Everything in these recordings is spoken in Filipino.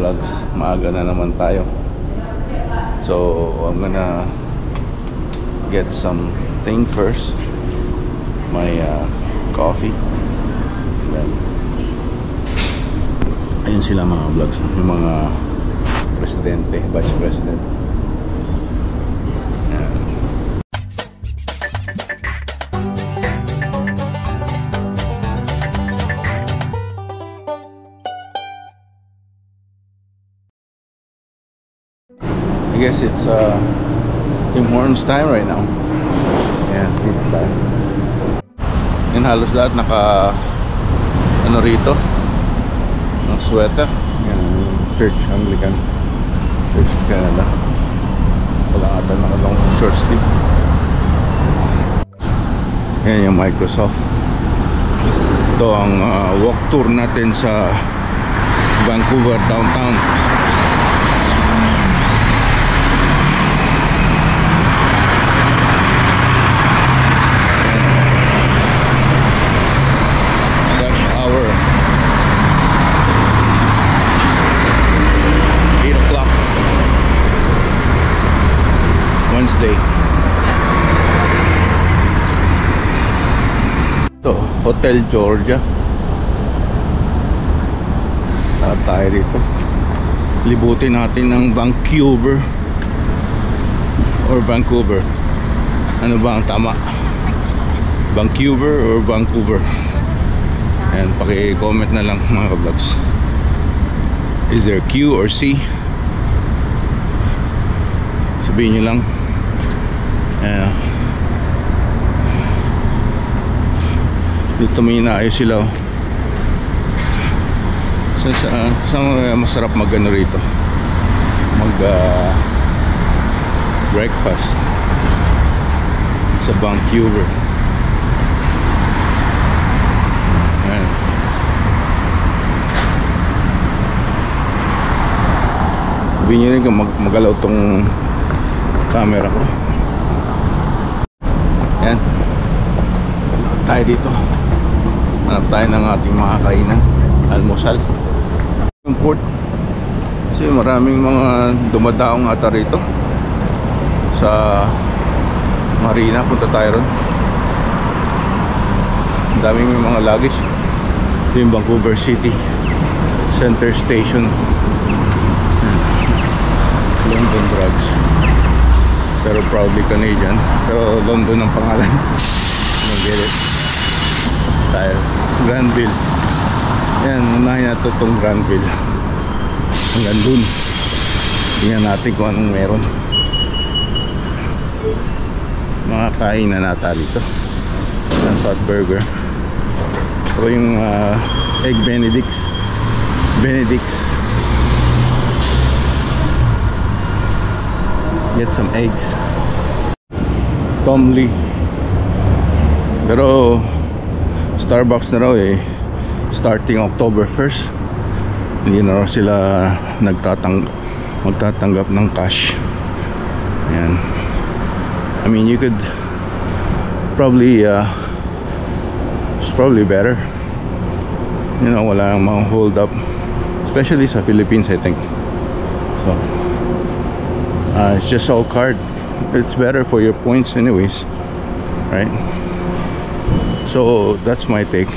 vlogs. Maaga na naman tayo. So I'm gonna get something first. My coffee. Then, ayun sila mga vlogs, yung mga presidente, vice president. Ayan. I guess it's Tim Hortons time right now. Ayan, dito tayo. Yan, halos lahat naka ano rito, ng sweater. Yan, Church Anglican, Church of Canada. Wala ata nakalong short sleeve. Yan yung Microsoft. Ito ang walk tour natin sa Vancouver downtown. Wednesday. Ito, Hotel Georgia. Saan tayo dito? Libutin natin ng Vancouver or Vancouver. Ano ba ang tama? Vancouver or Vancouver? Ayan, paki-comment na lang mga vlogs. Is there Q or C? Sabihin nyo lang. Dito may inaayos sila. Saan masarap mag ano rito, mag breakfast sa Vancouver. Ayan. Sabihin nyo rin kung magalaw tong camera ko. Ayan, tayo dito. Hanap tayo ng ating mga kainan, almusal. Yung port, kasi maraming mga dumadaong ata rito sa marina. Punta tayo ron. Ang daming mga luggage. Ito yung Vancouver City Center Station. London Drugs, pero proudly Canadian, pero London ang pangalan. I get it. Tayo Granville. Yan, unahin natin itong Granville hanggang dun. Tingnan natin kung anong meron. Mga kain na nata dito. Ang hot burger. So yung egg Benedict's. Get some eggs. Tom Lee. Pero Starbucks na raw starting October 1st. Hindi na raw sila magtatanggap ng cash. Ayan. I mean, you could probably it's probably better. You know, wala nang mga hold up, especially sa Philippines, I think. So it's just all card. It's better for your points anyways, right? So that's my take.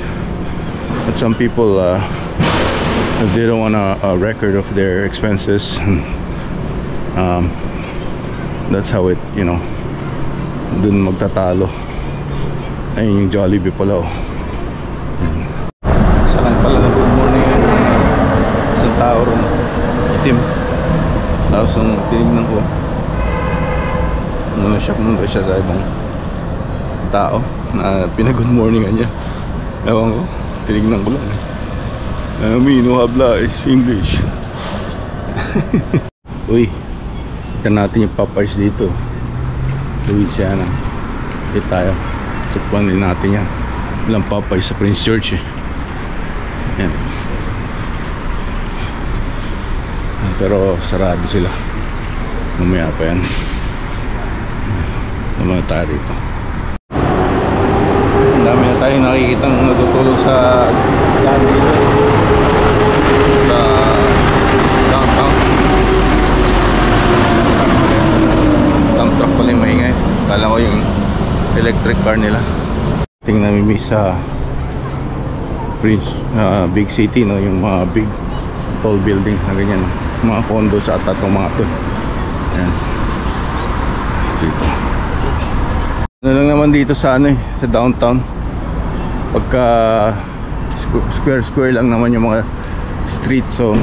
But some people, if they don't want a record of their expenses, that's how it, you know, dun magtatalo. Ayun yung Jollibee pala, oh. Saan pala na good morning isang tao ron, itim. Tapos nung tinignan ko, shock nung siya sa ibang tao na pinag-good morningan niya. Ewan ko, tinignan ko lang. Amino habla is English. Uy, kita natin yung Popeyes dito, Louisiana. Dito tayo, tukpan din natin yan. Walang Popeyes sa Prince George yan. Pero sarado sila. Mamaya pa yan. Naman tayo rito. Ang dami na tayo nakikita natutulog sa daan dito, sa car nila. Tingnan namin sa Prince, big city, no? Yung mga big tall buildings na ganyan, mga condo sa atat ng mga to. Ayan. Dito. Ano lang naman dito sa ano sa downtown. Pagka square lang naman yung mga street, so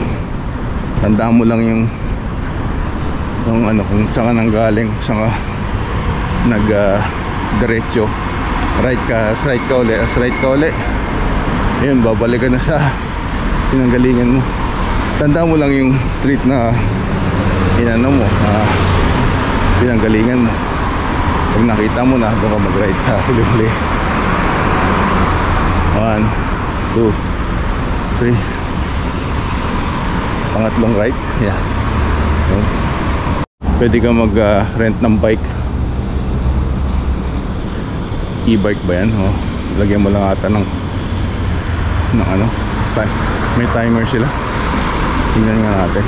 tandaan mo lang yung ano, kung saan ka nanggaling, saan ka diretso. Right ka uli, right ka uli. Ayun, babalik ka na sa pinanggalingan mo. Tandaan mo lang yung street na inano mo, pinanggalingan mo. Pag nakita mo na, doon ka mag-right sa huli-huli. 1, 2, 3. Pangatlong right. Yeah. Okay. Pwede ka mag-rent ng bike. E-bike ba yan? Oh, lagyan mo lang ata ng ano, may timer sila. Tingnan nga natin.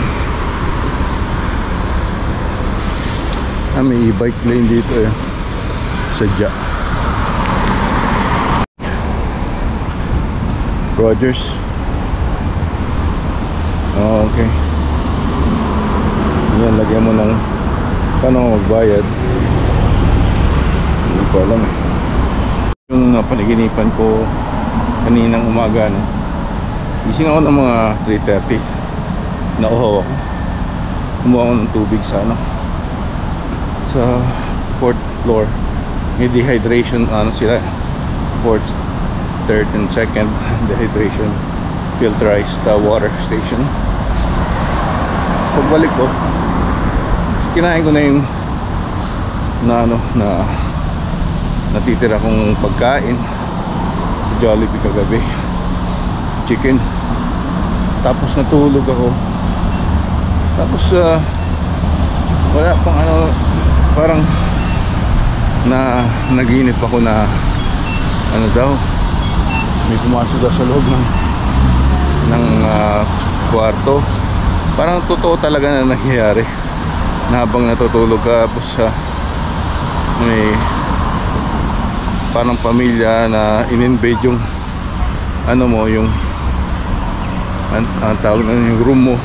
May e-bike lane dito eh. Sadya. Rogers. Oh, okay. Yan, lagyan mo ng paano magbayad. Hindi ko alam eh. Yung panaginipan ko kaninang umaga, no? Gising ako ng mga 3:30. Nauhaw ako. Kumuha ako ng tubig sa ano, sa 4th floor. May dehydration ano sila, 4th, 3rd and 2nd dehydration filterized water station. So balik ko, kinain ko na yung na natitira kong pagkain sa Jollibee kagabi, chicken. Tapos natulog ako. Tapos wala pang ano, parang naginip ako na ano daw, may pumasok daw sa loob ng kwarto. Parang totoo talaga na nangyayari na habang natutulog ka. Tapos may parang pamilya na in-invade yung ano mo, yung ang tawag na yung room mo.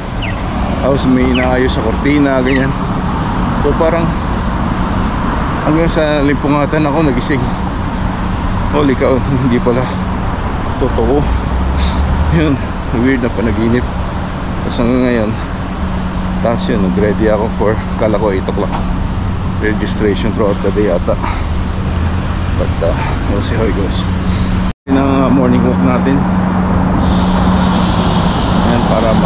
Tapos may inaayos sa kortina, ganyan. So parang hanggang sa limpungatan ako nagising. Holy cow, hindi pala totoo. Yun, weird na panaginip. Tapos hanggang ngayon, tapos yun, nag-ready ako for, kala ko 8 o'clock registration throughout the day ata. But we'll see how it goes. Yun ang morning walk natin. Ayan, para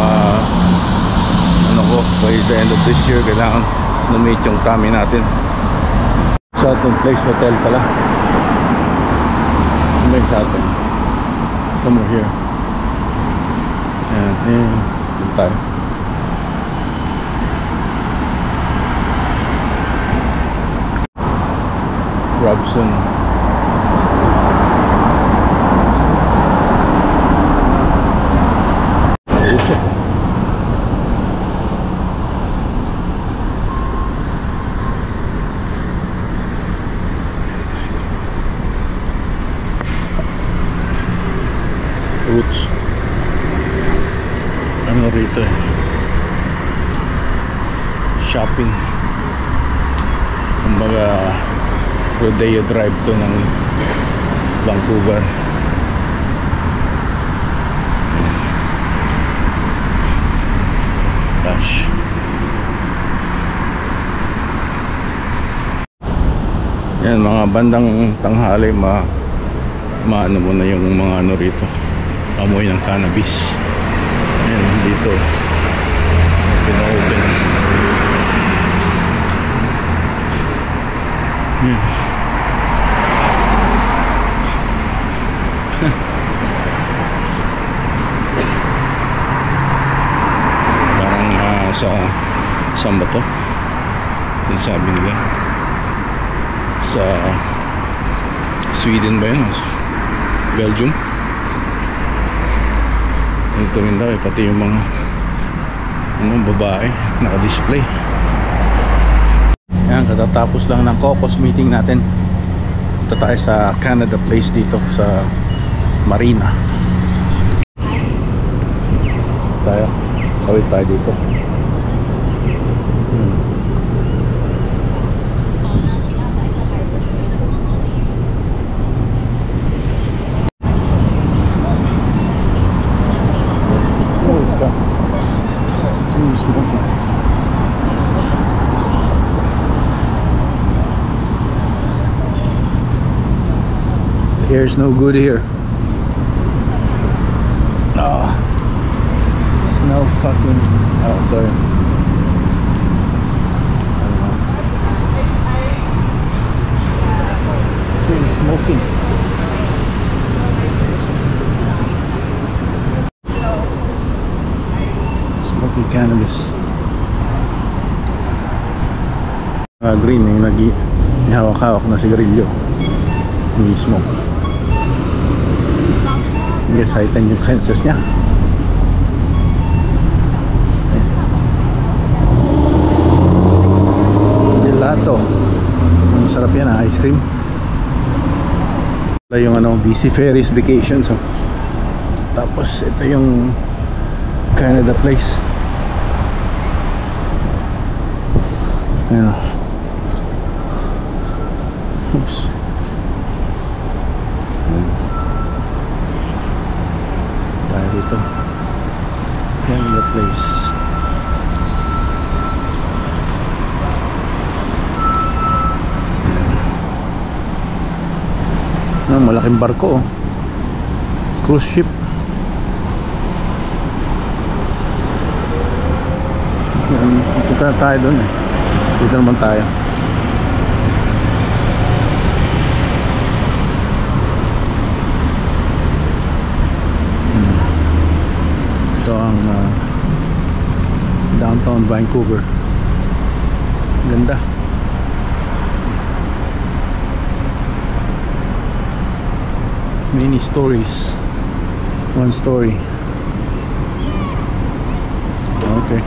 ano ko, by the end of this year kailangan na-meet yung tummy natin. Southern Place Hotel pala. May Southern somewhere here. Ayan, dito tayo. Robson. Usok. Roots. Ano rito eh? Shopping. Kumbaga Rodeo Drive to ng Vancouver. Gosh. Yan, mga bandang tanghali maano mo na yung mga ano rito, amoy ng cannabis. Yan, dito pina-open. Yan. Parang saan ba to? Yung sabi nila sa Sweden ba yun? Belgium. Ito rin daw pati yung mga babae naka-display. Yan, katatapos lang ng caucus meeting natin. Punta tayo sa Canada Place dito sa Marina. Tawid tayo dito. The air's no good here. Oh, smell fucking. Oh, sorry. It's really smoking. Smoking cannabis. Green yung hawak-hawak na sigarilyo. Hindi smoke. I guess heighten yung senses niya. Gelato. Ang sarap yan, ice cream. Wala yung BC Ferries Vacation. So, tapos ito yung Canada Place. Ayan. Oops. Tayo dito. Canada Place. Malaking barko, cruise ship. Punta tayo doon eh. Dito naman tayo. Ito ang downtown Vancouver. Ganda. Many stories. One story. Okay.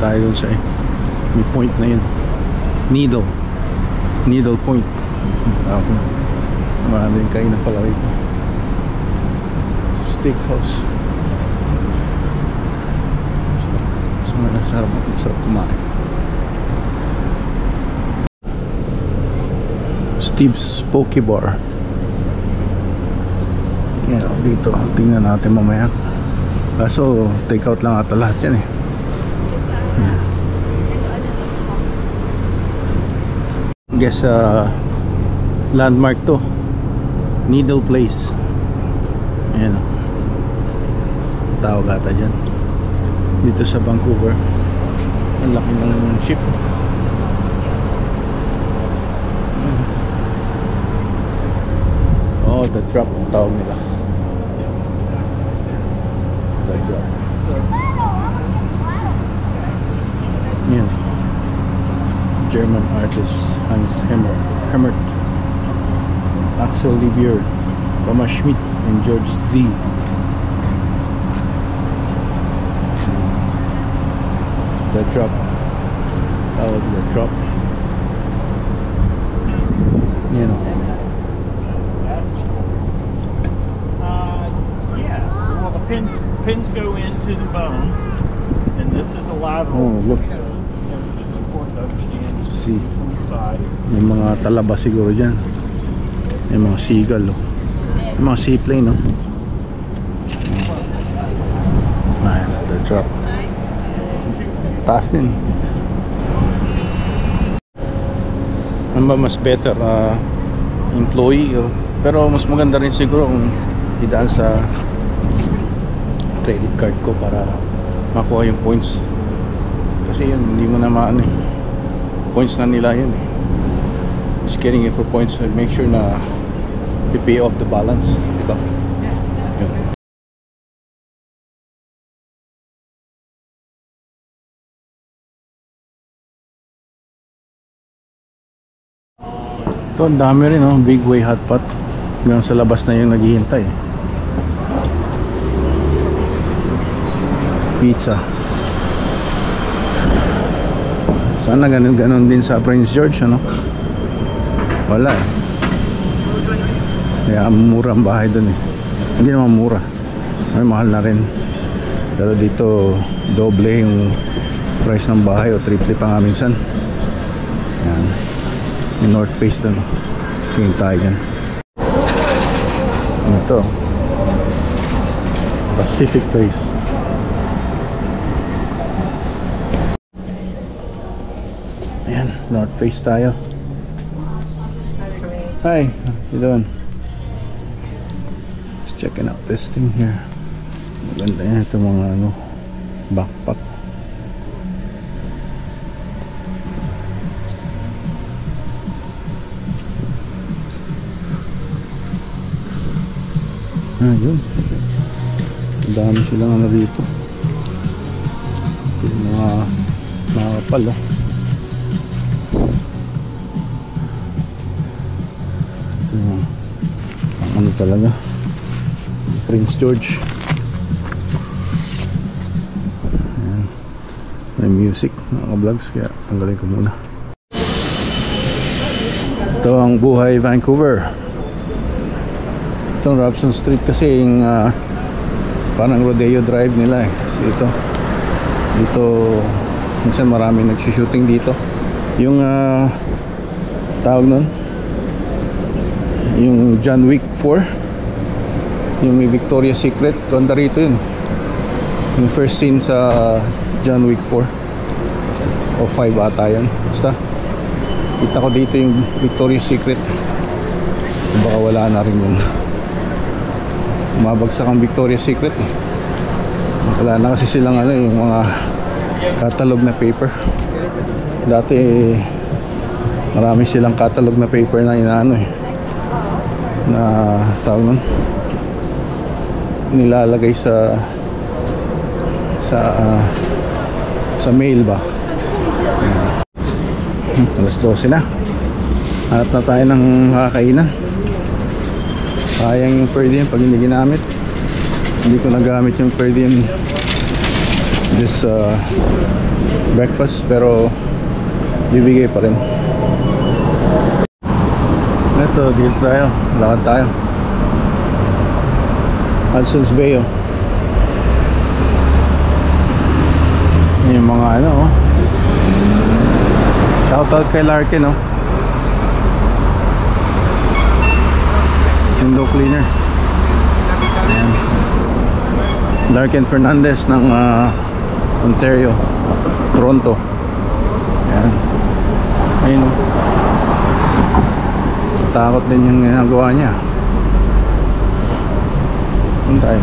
Tayo dun sa may point na yun. Needle Point. Maraming kainan pala rito. Steakhouse. Masarap kumain. Steve's Poke Bar. Yan, dito tingnan natin mamaya. Kaso take out lang ata lahat yan eh. Guess landmark to. Needle Place. Ayan, tawag ata dyan dito sa Vancouver. Ang laki ng ship. Oh, the drop ang tawag nila. The drop. Yan. German artist Hans Hemmert, Axel Libier, Thomas Schmidt, and George Z. The drop. Tawag the drop. Yan. Pins go into the bone, and this is a lateral. Oh, look. So it's important to understand. See, the side. may mga talaba siguro dyan. May mga seagull, oh. May mga seaplane, no? Ayan, the drop. Taas din. Ano ba mas better? Employee? Pero mas maganda rin siguro kung idaan sa credit card ko para makuha yung points. Kasi yun, hindi mo na maano eh. Points na nila yun eh. Just getting it for points, so make sure na you pay off the balance, diba? Yun. Ito, ang dami rin, oh. Big Way Hot Pot. Hanggang sa labas na yung naghihintay. Pizza. Sana ganun din sa Prince George, ano? Wala eh. Kaya mura ang bahay dun eh. Hindi naman mura, may mahal na rin. Pero dito doble yung price ng bahay o triple pa nga minsan. Yan, yung North Face dun. Tingin tayo dyan. Ito Pacific Place. Ayan, North Face tayo. Hi, how you doing? Just checking out this thing here. Maganda yan, ito mga ano, backpack. Yun, dami silang ano dito, yung mga kapal oh. Ito yung ang ano talaga, Prince George. Ayan. May music mga vlogs, kaya tanggalin ko muna. Ito ang buhay Vancouver. Itong Robson Street kasi yung parang rodeo drive nila eh. So dito minsan marami nagsushooting dito. Yung tawag nun, yung John Wick 4, yung may Victoria's Secret, ganda rito yun. Yung first scene sa John Wick 4 o 5 ata yun. Basta kita ko dito yung Victoria's Secret. Baka wala na rin yun. Umabagsak ang Victoria's Secret eh. Wala na kasi silang ano, yung mga catalog na paper. Dati marami silang catalog na paper na inaano eh, na tawag nun, nilalagay sa mail ba. Alas 12 na. Hanap na tayo ng kakainan. Sayang yung per diem pag hindi ginamit. Hindi ko nagamit yung per diem this breakfast, pero bibigay pa rin. Ito, dito tayo, lakad tayo. Hudson's Bay oh. Yung mga ano oh. Shoutout kay Larkin oh, window cleaner. Ayan. Larkin Fernandez ng Ontario, Toronto. Ayan. Ayun oh. Takot din yung ginagawa niya. Ano tayo?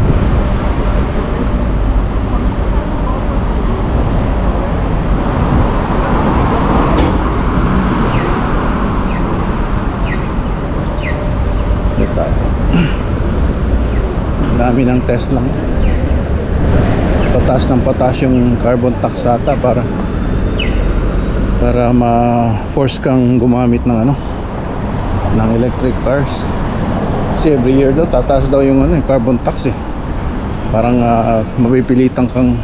Dami ng test lang. Pataas ng pataas yung carbon tax ata para ma-force kang gumamit ng ano, ng electric cars. Kasi every year daw tataas daw yung ano, carbon tax eh. Parang mapipilitan kang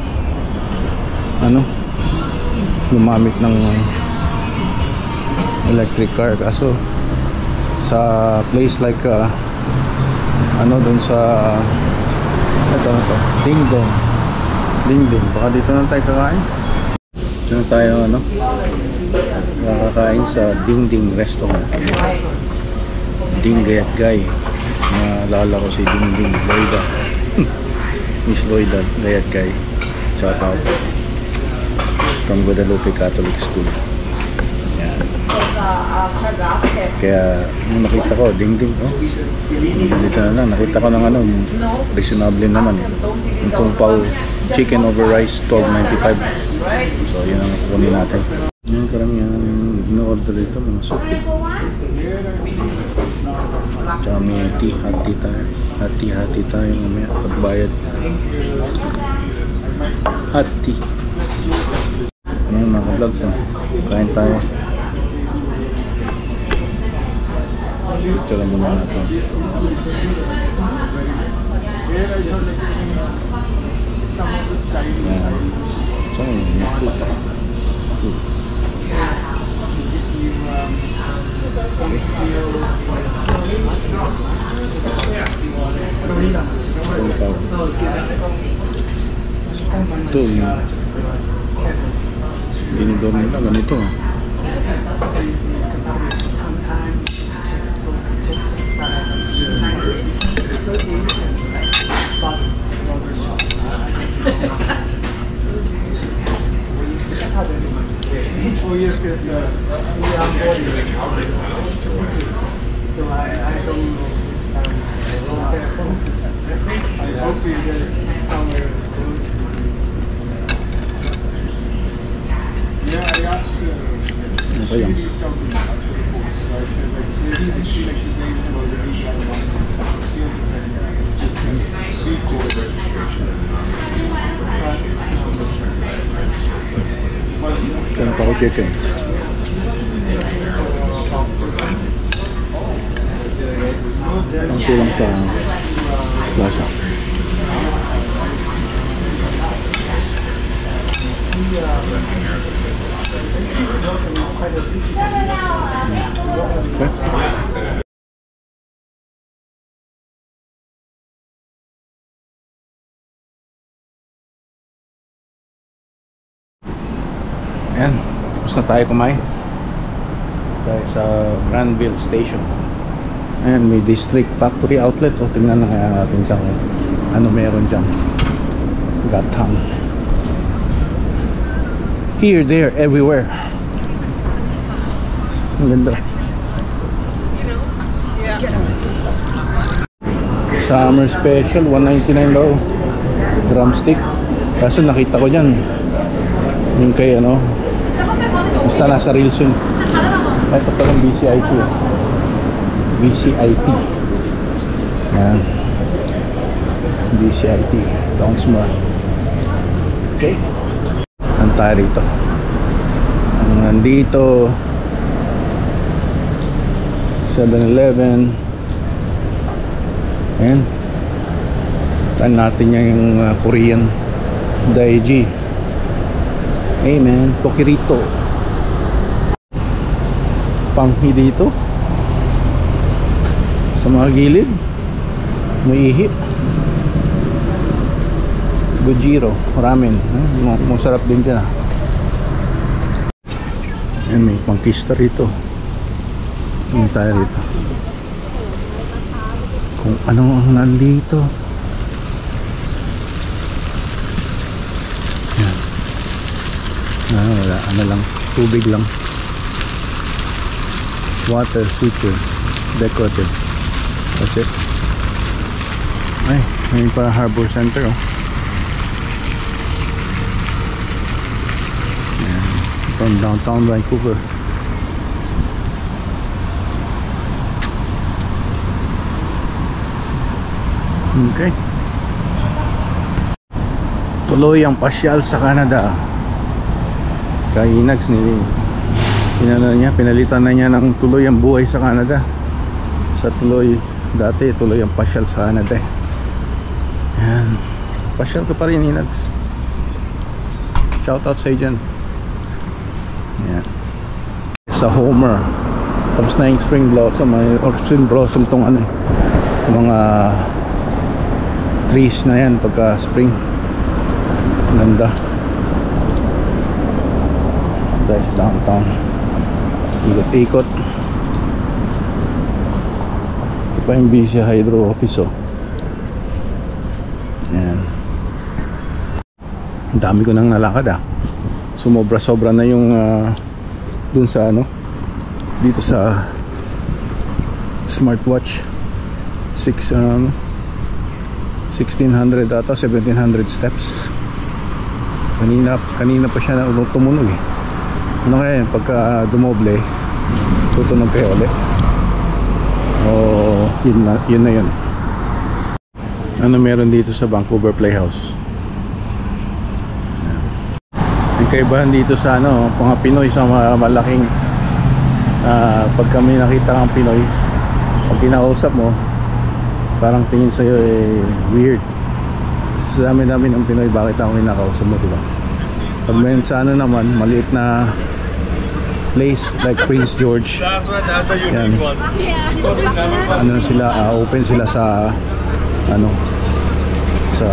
ano, gumamit ng electric car. Kaso sa place like ano dun sa ito Dingding, baka dito na tayo kakain. Dito tayo ano, kakain sa Dingding restaurant. Dinggay at Guy. Naalala ko si Dingding Loida. Miss Loida Gayat Guy. Shout out from Guadalupe Catholic School. Yan. Kaya nung nakita ko Dingding oh, dito na lang nakita ko ng ano, reasonable naman eh. Yung Kung Pao chicken over rice, $12.95. So yun ang kukunin natin. Yung karamihan in-order dito mga soup eh. Tsaka may hati tayo mamaya pagbayad. Hati. Ayan mga vlogs oh. Kain tayo. Picture lang muna natin. So, okay. Ito yung dinidor nila ganito. So I don't know this time. I hope you guys somewhere close to this. Yeah, I asked Okay lang. Swedish company. That's what it was. So I said like see like she's named for the visa. She understands. She code registration. Ito pa ako chicken. Ang kulang sa lasa. Okay. Ayan, tapos na tayo kumain tayo sa Granville Station. Ayan, may District Factory Outlet. O, tingnan na kaya natin kung ano meron dyan. Gatham. Here, there, everywhere. Ang ganda. Summer special, $199 daw. Drumstick. Kaso nakita ko dyan yung kay ano, basta nasa reels yun. Ito palang BCIT eh. BCIT. Yan. BCIT. Townsmore. Okay. Ang tayo rito. Ang nandito 7-Eleven. Ayan. Taan natin yung Korean Daiji. Hey man, Pokirito. Panghi dito sa mga gilid may ihi. Gojiro ramen, masarap din dyan. Ayan, may pangkista rito. Ano tayo rito kung ano ang nandito. Ayan. Wala, ano lang, tubig lang. Water feature decorative. That's it. Ay, ngayon para Harbor Center oh. Ayan, from downtown Vancouver. Okay. Tuloy ang pasyal sa Canada. Kay Inags ni pinalitan na niya ng tuloy ang buhay sa Canada. Sa tuloy, dati tuloy ang pasyal sa Canada. Yan. Pasyal ka pa rin, Inags. Shout out sa dyan. Yan. Sa Homer. Tapos na yung spring blossom. Or spring blossom tong ano, mga trees na yan pagka spring. Ganda. Dahil downtown. Ikot-ikot. Ito pa yung BC Hydro office oh. Ayan. Ang dami ko nang nalakad ah. Sumobra-sobra na yung dun sa ano, dito sa smartwatch. 1600 ata, 1700 steps. Kanina pa siya na tumunog eh. Ano kaya yun? Pagka dumoble tutunog kayo ulit o yun na yun. Ano meron dito sa Vancouver Playhouse? Ang kaibahan dito sa ano, mga Pinoy sa malaking pag kami nakita ng Pinoy, pag kinakausap mo parang tingin sa'yo eh weird. Sa dami-dami ng Pinoy, bakit ako kinakausap mo, diba? Pag may sa ano naman, maliit na place like Prince George, That's the yan. unique one. Ano sila, open sila sa ano, sa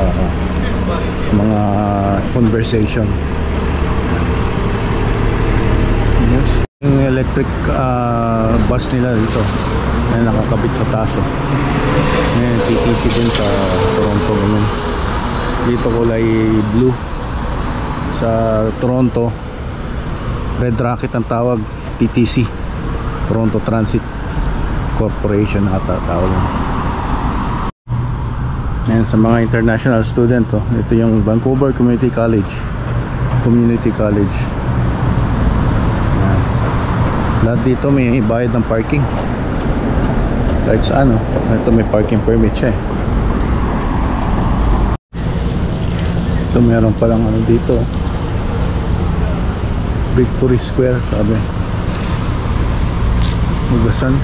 mga conversation. Yes. Yung electric bus nila dito na nakakabit sa taso. Ngayon, TTC din sa Toronto. Ganyan. Dito kulay blue. Sa Toronto, Red Rocket ang tawag, TTC, Toronto Transit Corporation ata tawag. Ngayon, sa mga international student, ito yung Vancouver Community College. Yan. Lahat dito may bayad ng parking. Kahit saan, ito may parking permit siya. Ito meron palang dito, Victory Square, sabi. Ugasan.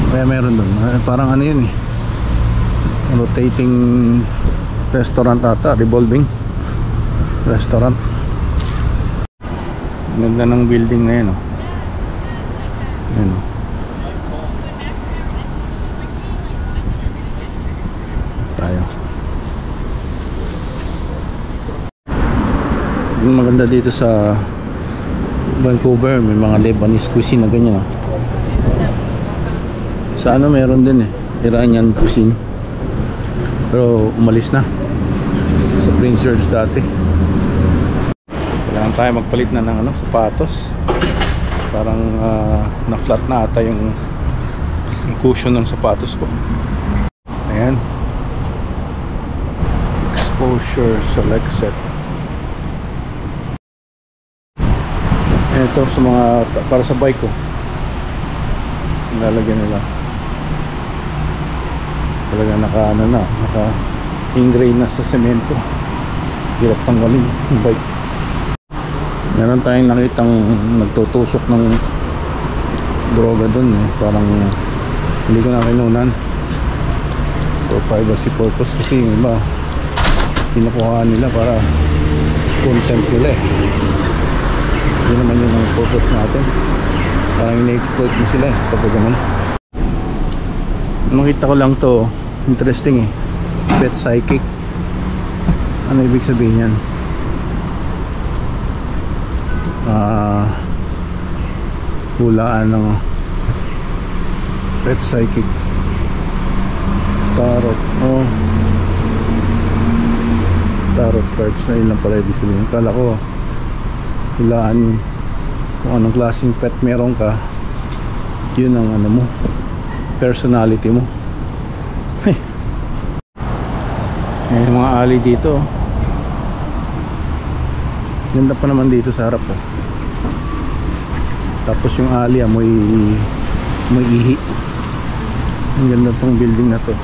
Kaya meron doon. Parang yun rotating restaurant ata, revolving restaurant. Ganda ng building na yun. Ayan. Tayo. Yung maganda dito sa Vancouver, may mga Lebanese cuisine na ganyan. Sa meron din Iranian cuisine, pero umalis na sa Prince George dati. Kailangan tayo magpalit na ng sapatos. Parang na-flat na ata yung cushion ng sapatos ko. Ayan, exposure select set. Ito sa mga para sa bike ko, nilalagyan nila. Talaga naka ingrain na sa semento. Hirap tanggalin yung bike. Meron tayong nakitang nagtutusok ng droga dun parang hindi ko na kinunan for privacy purpose, kasi yung iba kinukuha nila para content nila Hindi naman yun ang purpose natin. Parang ina-exploit mo sila kapag ganun. Makita ko lang to, interesting pet psychic. Ano ibig sabihin yan? Hulaan ng pet psychic. Tarot. Tarot cards na yun lang pala ibig sabihin. Kala ko hulaan kung anong klaseng pet meron ka, yun ang mo, personality mo. Yung mga alley dito, ganda pa naman dito sa harap tapos yung alley may ihi. Ang ganda tong building na to.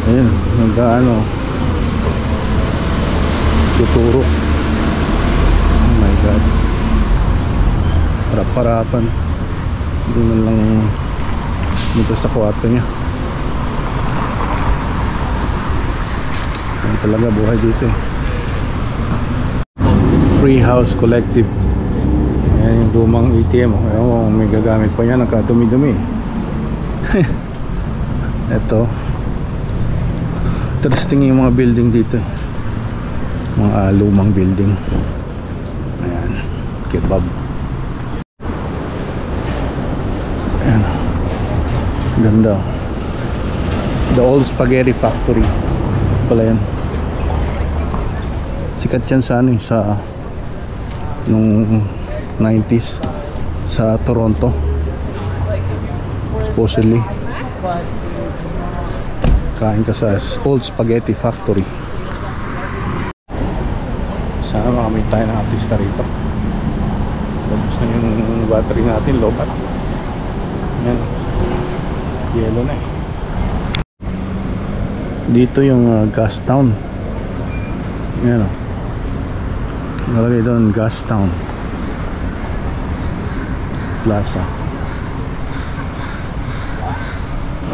Ayun, tuturo. Oh my god, harap-harapan. Hindi man lang dito sa kwarto niya. Yan talaga buhay dito Free House Collective. Ayan yung lumang ATM. Ayun, may gagamit pa yan, nagkadumi-dumi. Ito, interesting yung mga building dito, mga lumang building. Ayan, kebab. Ayan, ganda. The Old Spaghetti Factory pala yan. Sikat yan sa sa nung 90s sa Toronto, supposedly. Kain ka sa Old Spaghetti Factory. Sana makamit tayo ng artista rito. Tapos na yung battery natin, low bat. Yan, yellow na Dito yung gas town. Yan nalagay doon, gas town Plaza.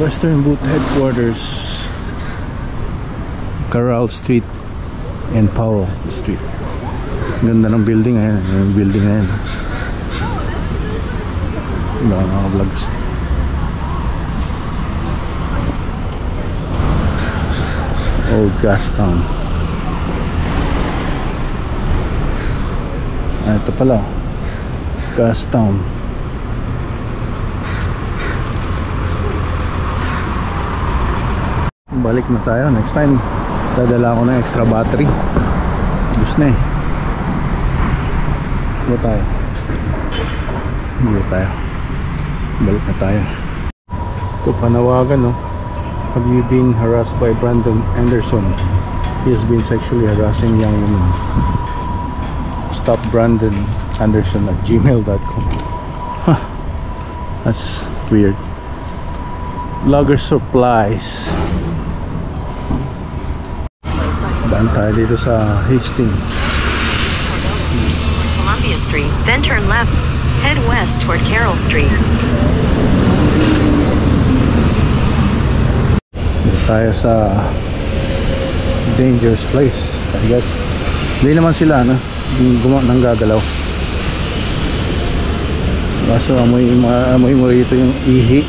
Western Boot Headquarters, Carroll Street and Powell Street. Ganda ng building. Ayan, yung building na yan. mga vlogs. Old Gastown. Ito pala, Gastown. Balik na tayo. Next time dadala ako ng extra battery. Bus na eh. Balik tayo. Balik na tayo. Ito panawagan, no? Have you been harassed by Brandon Anderson? He has been sexually harassing young women. Stop Brandon Anderson at gmail.com. Huh. That's weird. Logger supplies. Daan tayo dito sa Hastings. Columbia Street, then turn left. Head west toward Carroll Street. Dito tayo sa dangerous place, I guess. Hindi naman sila, no? Nang gagalaw. Kaso amoy mo rito yung ihi.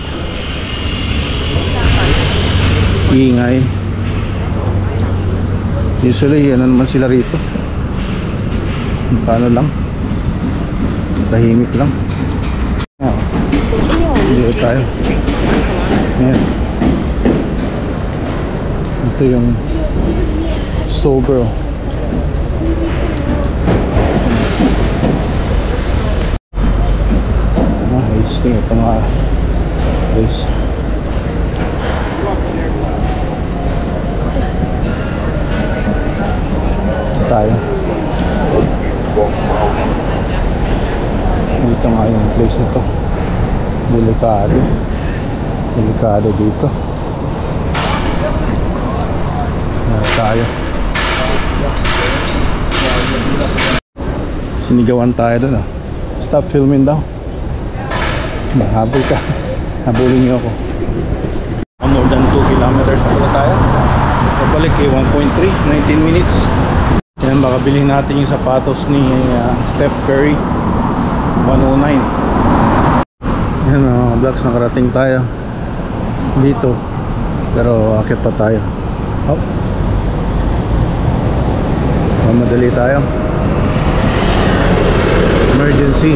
Ingay. Usually ano naman sila rito, paano lang, tahimik lang. Dito tayo. Ayan. Ito yung sober. Hastings, ito nga place. Tayo dito nga yung place na to. Delikado dito. Tayo sinigawan tayo doon, oh. Stop filming daw. Habol ka, habulin niyo ako. More than 2 kilometers na pala tayo. Pabalik eh 1.3, 19 minutes. Yan, baka bilhin natin yung sapatos ni Steph Curry, 109. Yan mga vlogs, nakarating tayo dito, pero akit pa tayo. Hop, mamadali tayo. Emergency.